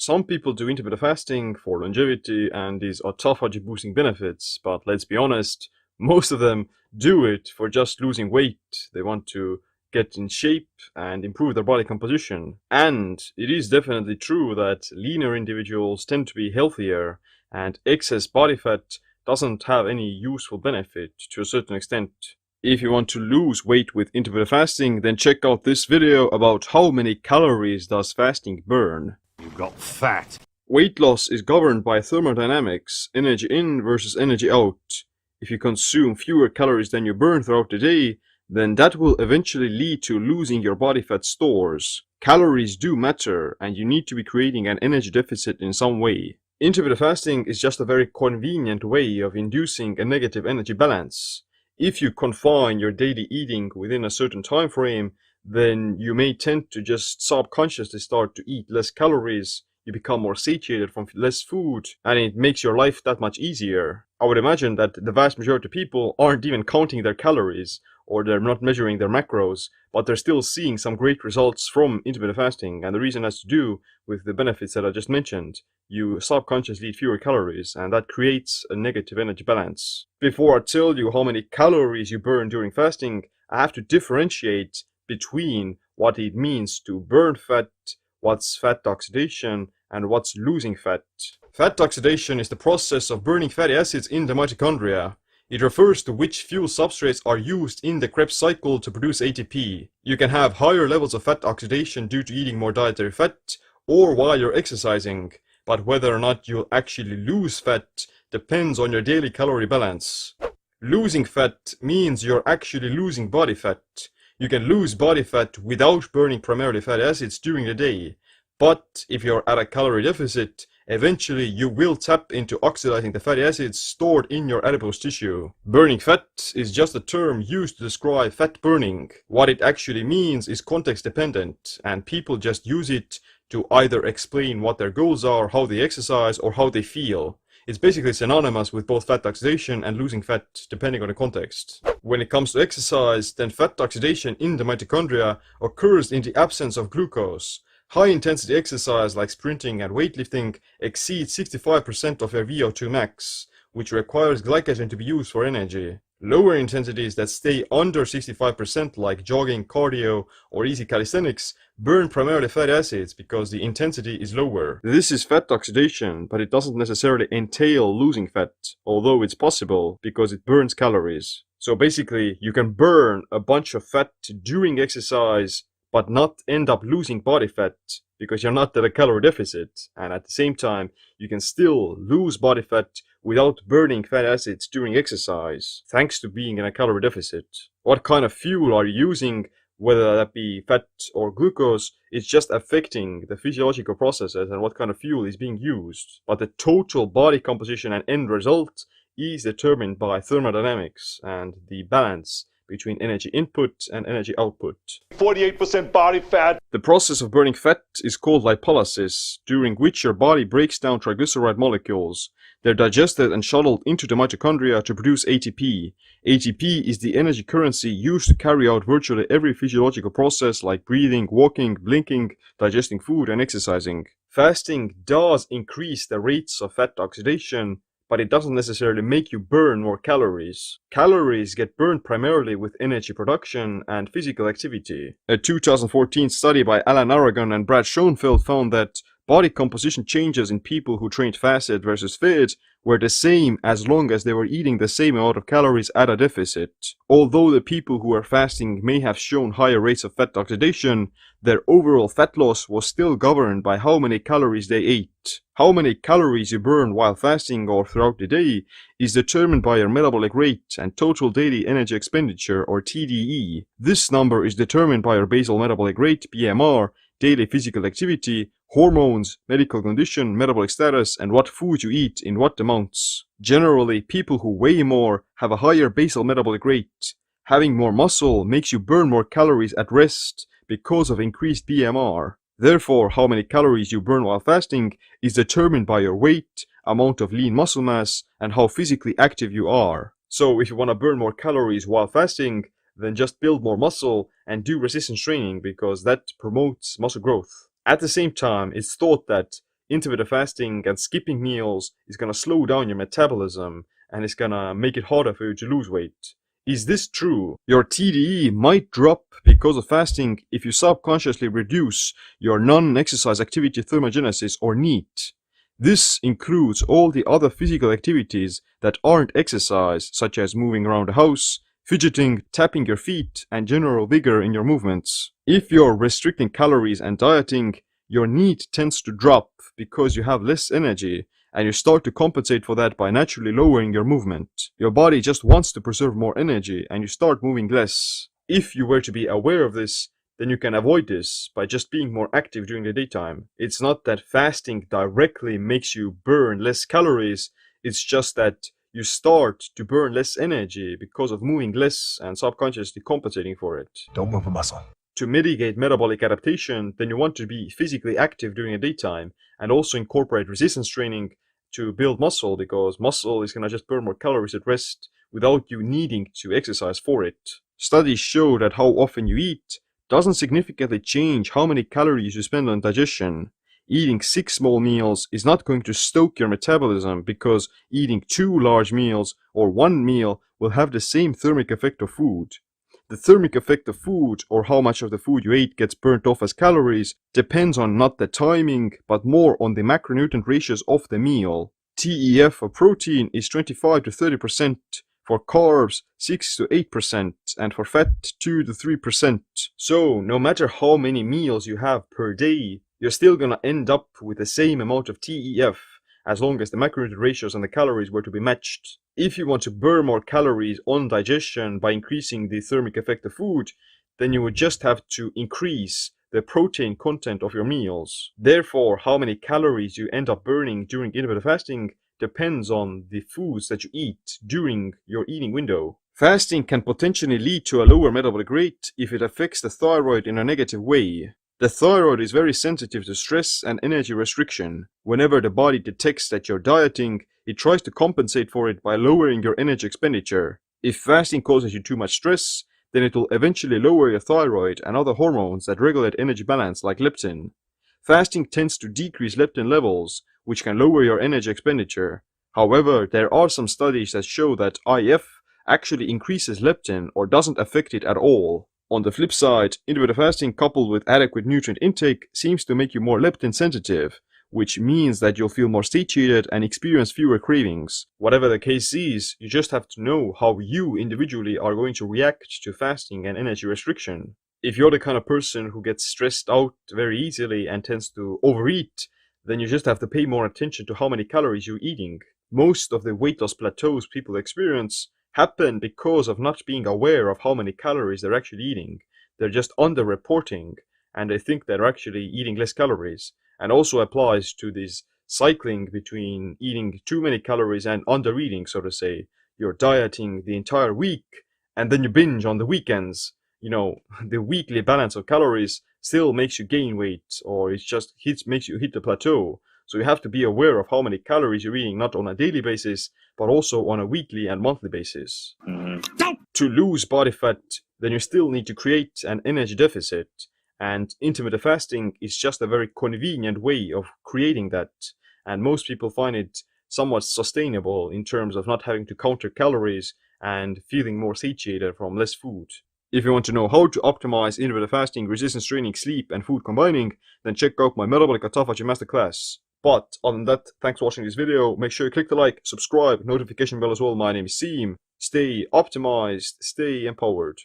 Some people do intermittent fasting for longevity and these autophagy boosting benefits, but let's be honest, most of them do it for just losing weight. They want to get in shape and improve their body composition. And it is definitely true that leaner individuals tend to be healthier, and excess body fat doesn't have any useful benefit to a certain extent. If you want to lose weight with intermittent fasting, then check out this video about how many calories does fasting burn. You got fat. Weight loss is governed by thermodynamics, energy in versus energy out. If you consume fewer calories than you burn throughout the day, then that will eventually lead to losing your body fat stores. Calories do matter, and you need to be creating an energy deficit in some way. Intermittent fasting is just a very convenient way of inducing a negative energy balance. If you confine your daily eating within a certain time frame, then you may tend to just subconsciously start to eat less calories. You become more satiated from less food, and it makes your life that much easier. I would imagine that the vast majority of people aren't even counting their calories, or they're not measuring their macros, but they're still seeing some great results from intermittent fasting, and the reason has to do with the benefits that I just mentioned. You subconsciously eat fewer calories, and that creates a negative energy balance. Before I tell you how many calories you burn during fasting, I have to differentiate between what it means to burn fat, what's fat oxidation, and what's losing fat. Fat oxidation is the process of burning fatty acids in the mitochondria. It refers to which fuel substrates are used in the Krebs cycle to produce ATP. You can have higher levels of fat oxidation due to eating more dietary fat or while you're exercising, but whether or not you'll actually lose fat depends on your daily calorie balance. Losing fat means you're actually losing body fat. You can lose body fat without burning primarily fatty acids during the day, but if you're at a calorie deficit, eventually you will tap into oxidizing the fatty acids stored in your adipose tissue. Burning fat is just a term used to describe fat burning. What it actually means is context dependent, and people just use it to either explain what their goals are, how they exercise, or how they feel. It's basically synonymous with both fat oxidation and losing fat, depending on the context. When it comes to exercise, then fat oxidation in the mitochondria occurs in the absence of glucose. High-intensity exercise like sprinting and weightlifting exceeds 65% of your VO2 max, which requires glycogen to be used for energy. Lower intensities that stay under 65% like jogging, cardio, or easy calisthenics burn primarily fatty acids because the intensity is lower. This is fat oxidation, but it doesn't necessarily entail losing fat, although it's possible because it burns calories. So basically, you can burn a bunch of fat during exercise but not end up losing body fat because you're not at a calorie deficit, and at the same time you can still lose body fat without burning fat acids during exercise, thanks to being in a calorie deficit. What kind of fuel are you using, whether that be fat or glucose, is just affecting the physiological processes and what kind of fuel is being used. But the total body composition and end result is determined by thermodynamics and the balance between energy input and energy output. 48% body fat. The process of burning fat is called lipolysis, during which your body breaks down triglyceride molecules. They're digested and shuttled into the mitochondria to produce ATP. ATP is the energy currency used to carry out virtually every physiological process like breathing, walking, blinking, digesting food, and exercising. Fasting does increase the rates of fat oxidation, but it doesn't necessarily make you burn more calories. Calories get burned primarily with energy production and physical activity. A 2014 study by Alan Aragon and Brad Schoenfeld found that body composition changes in people who trained fasted versus fed were the same as long as they were eating the same amount of calories at a deficit. Although the people who were fasting may have shown higher rates of fat oxidation, their overall fat loss was still governed by how many calories they ate. How many calories you burn while fasting or throughout the day is determined by your metabolic rate and total daily energy expenditure, or TDE. This number is determined by your basal metabolic rate, BMR, daily physical activity, hormones, medical condition, metabolic status, and what food you eat in what amounts. Generally, people who weigh more have a higher basal metabolic rate. Having more muscle makes you burn more calories at rest because of increased BMR. Therefore, how many calories you burn while fasting is determined by your weight, amount of lean muscle mass, and how physically active you are. So if you want to burn more calories while fasting, then just build more muscle and do resistance training because that promotes muscle growth. At the same time, it's thought that intermittent fasting and skipping meals is gonna slow down your metabolism and it's gonna make it harder for you to lose weight. Is this true? Your TDE might drop because of fasting if you subconsciously reduce your non-exercise activity thermogenesis or NEAT. This includes all the other physical activities that aren't exercise, such as moving around the house, fidgeting, tapping your feet, and general vigor in your movements. If you're restricting calories and dieting, your NEAT tends to drop because you have less energy, and you start to compensate for that by naturally lowering your movement. Your body just wants to preserve more energy, and you start moving less. If you were to be aware of this, then you can avoid this by just being more active during the daytime. It's not that fasting directly makes you burn less calories, it's just that you start to burn less energy because of moving less and subconsciously compensating for it. Don't move a muscle. To mitigate metabolic adaptation, then you want to be physically active during the daytime and also incorporate resistance training to build muscle, because muscle is going to just burn more calories at rest without you needing to exercise for it. Studies show that how often you eat doesn't significantly change how many calories you spend on digestion. Eating 6 small meals is not going to stoke your metabolism, because eating 2 large meals or 1 meal will have the same thermic effect of food. The thermic effect of food, or how much of the food you ate gets burnt off as calories, depends on not the timing, but more on the macronutrient ratios of the meal. TEF for protein is 25 to 30%, for carbs 6 to 8%, and for fat 2 to 3%. So, no matter how many meals you have per day, you're still gonna end up with the same amount of TEF, as long as the macronutrient ratios and the calories were to be matched. If you want to burn more calories on digestion by increasing the thermic effect of food, then you would just have to increase the protein content of your meals. Therefore, how many calories you end up burning during intermittent fasting depends on the foods that you eat during your eating window. Fasting can potentially lead to a lower metabolic rate if it affects the thyroid in a negative way. The thyroid is very sensitive to stress and energy restriction. Whenever the body detects that you're dieting, it tries to compensate for it by lowering your energy expenditure. If fasting causes you too much stress, then it will eventually lower your thyroid and other hormones that regulate energy balance, like leptin. Fasting tends to decrease leptin levels, which can lower your energy expenditure. However, there are some studies that show that IF actually increases leptin or doesn't affect it at all. On the flip side, intermittent fasting coupled with adequate nutrient intake seems to make you more leptin sensitive, which means that you'll feel more satiated and experience fewer cravings. Whatever the case is, you just have to know how you individually are going to react to fasting and energy restriction. If you're the kind of person who gets stressed out very easily and tends to overeat, then you just have to pay more attention to how many calories you're eating. Most of the weight loss plateaus people experience happen because of not being aware of how many calories they're actually eating. They're just underreporting, and they think they're actually eating less calories. And also applies to this cycling between eating too many calories and under-eating, so to say. You're dieting the entire week, and then you binge on the weekends. You know, the weekly balance of calories still makes you gain weight, or it just makes you hit the plateau. So you have to be aware of how many calories you're eating, not on a daily basis, but also on a weekly and monthly basis. To lose body fat, then you still need to create an energy deficit. And intermittent fasting is just a very convenient way of creating that. And most people find it somewhat sustainable in terms of not having to counter calories and feeling more satiated from less food. If you want to know how to optimize intermittent fasting, resistance training, sleep, and food combining, then check out my Metabolic Autophagy Masterclass. But other than that, thanks for watching this video. Make sure you click the like, subscribe, notification bell as well. My name is Seem. Stay optimized, stay empowered.